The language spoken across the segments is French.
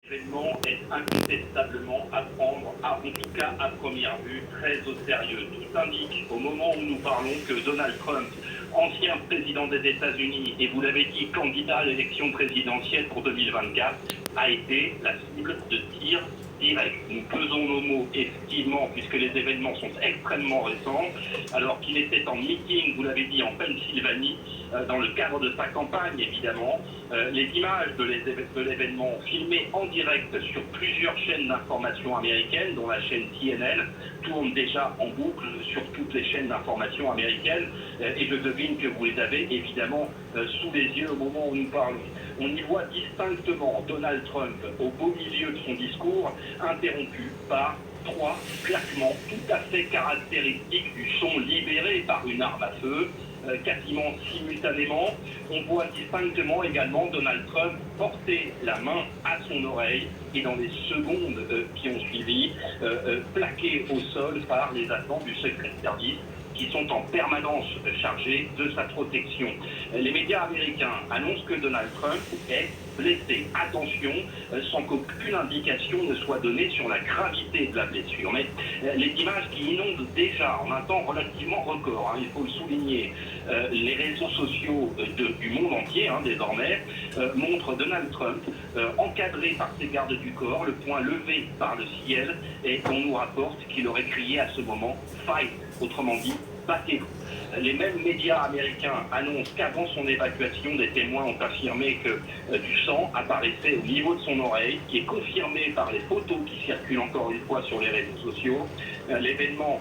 L'événement est incontestablement à prendre, en tout cas à première vue, très au sérieux. Tout indique, au moment où nous parlons, que Donald Trump, ancien président des États-Unis, et vous l'avez dit, candidat à l'élection présidentielle pour 2024, a été la cible de tirs directs. Nous pesons nos mots, effectivement, puisque les événements sont extrêmement récents, alors qu'il était en meeting, vous l'avez dit, en Pennsylvanie, dans le cadre de sa campagne, évidemment. Les images de l'événement filmées en direct sur plusieurs chaînes d'information américaines, dont la chaîne CNN, tournent déjà en boucle sur toutes les chaînes d'information américaines. Et je devine que vous les avez évidemment sous les yeux au moment où nous parlons. On y voit distinctement Donald Trump au beau milieu de son discours, interrompu par 3 claquements tout à fait caractéristiques du son libéré par une arme à feu. Quasiment simultanément, on voit distinctement également Donald Trump porter la main à son oreille et dans les secondes qui ont suivi, plaqué au sol par les agents du secret service qui sont en permanence chargés de sa protection. Les médias américains annoncent que Donald Trump est blessé. Attention, sans qu'aucune indication ne soit donnée sur la gravité de la blessure. Mais les images qui inondent déjà en un temps relativement record, il faut le souligner, les réseaux sociaux du monde entier désormais, montrent Donald Trump encadré par ses gardes du corps, le poing levé par le ciel, et on nous rapporte qu'il aurait crié à ce moment « Fight », autrement dit « battez-vous ». Les mêmes médias américains annoncent qu'avant son évacuation, des témoins ont affirmé que du sang apparaissait au niveau de son oreille, qui est confirmé par les photos qui circulent encore une fois sur les réseaux sociaux. L'événement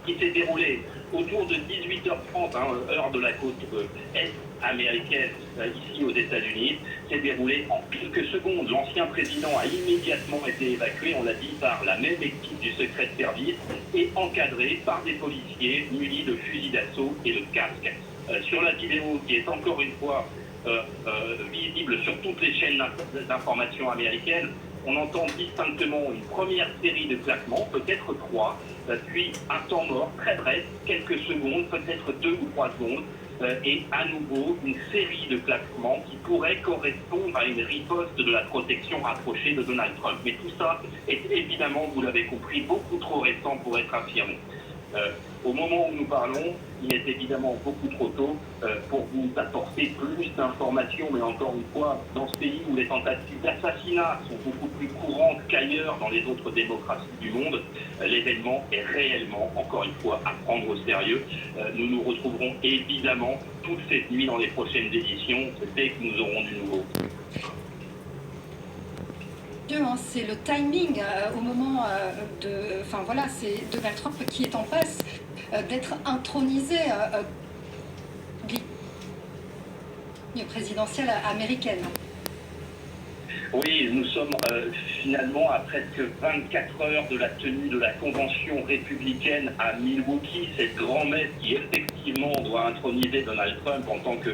qui s'est déroulé autour de 18h30, heure de la côte est américaine, ici aux États-Unis, s'est déroulé en quelques secondes. L'ancien président a immédiatement été évacué, on l'a dit, par la même équipe du secret service et encadré par des policiers munis de fusils d'assaut et de casques. Sur la vidéo, qui est encore une fois visible sur toutes les chaînes d'information américaines, on entend distinctement une première série de claquements, peut-être 3, puis un temps mort très bref, quelques secondes, peut-être 2 ou 3 secondes, et à nouveau une série de claquements qui pourraient correspondre à une riposte de la protection rapprochée de Donald Trump. Mais tout ça est évidemment, vous l'avez compris, beaucoup trop récent pour être affirmé. Au moment où nous parlons, il est évidemment beaucoup trop tôt pour vous apporter plus d'informations, mais encore une fois, dans ce pays où les tentatives d'assassinat sont beaucoup plus courantes qu'ailleurs dans les autres démocraties du monde, l'événement est réellement, encore une fois, à prendre au sérieux. Nous nous retrouverons évidemment toute cette nuit dans les prochaines éditions, dès que nous aurons du nouveau. C'est le timing au moment c'est Donald Trump qui est en passe d'être intronisé présidentielle américaine. Oui, nous sommes finalement à presque 24 heures de la tenue de la convention républicaine à Milwaukee, cette grand-messe qui effectivement doit introniser Donald Trump en tant que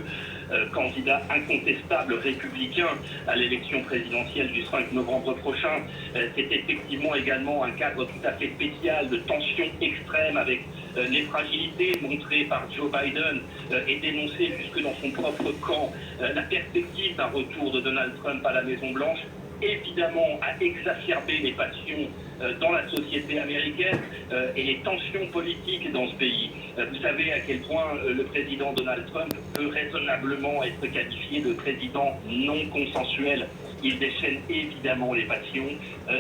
candidat incontestable républicain à l'élection présidentielle du 5 novembre prochain. C'est effectivement également un cadre tout à fait spécial de tension extrême avec les fragilités montrées par Joe Biden et dénoncées jusque dans son propre camp. La perspective d'un retour de Donald Trump à la Maison-Blanche évidemment a exacerbé les passions dans la société américaine et les tensions politiques dans ce pays. Vous savez à quel point le président Donald Trump peut raisonnablement être qualifié de président non consensuel. Il déchaîne évidemment les passions.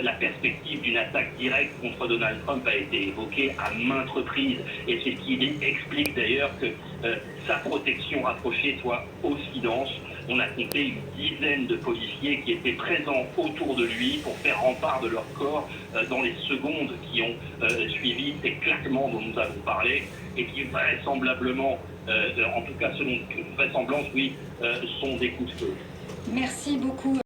La perspective d'une attaque directe contre Donald Trump a été évoquée à maintes reprises. Et c'est ce qui explique d'ailleurs que sa protection rapprochée soit aussi dense. On a compté une dizaine de policiers qui étaient présents autour de lui pour faire rempart de leur corps dans les secondes qui ont suivi ces claquements dont nous avons parlé et qui vraisemblablement, en tout cas selon toute vraisemblance, sont des coups de feu. Merci beaucoup.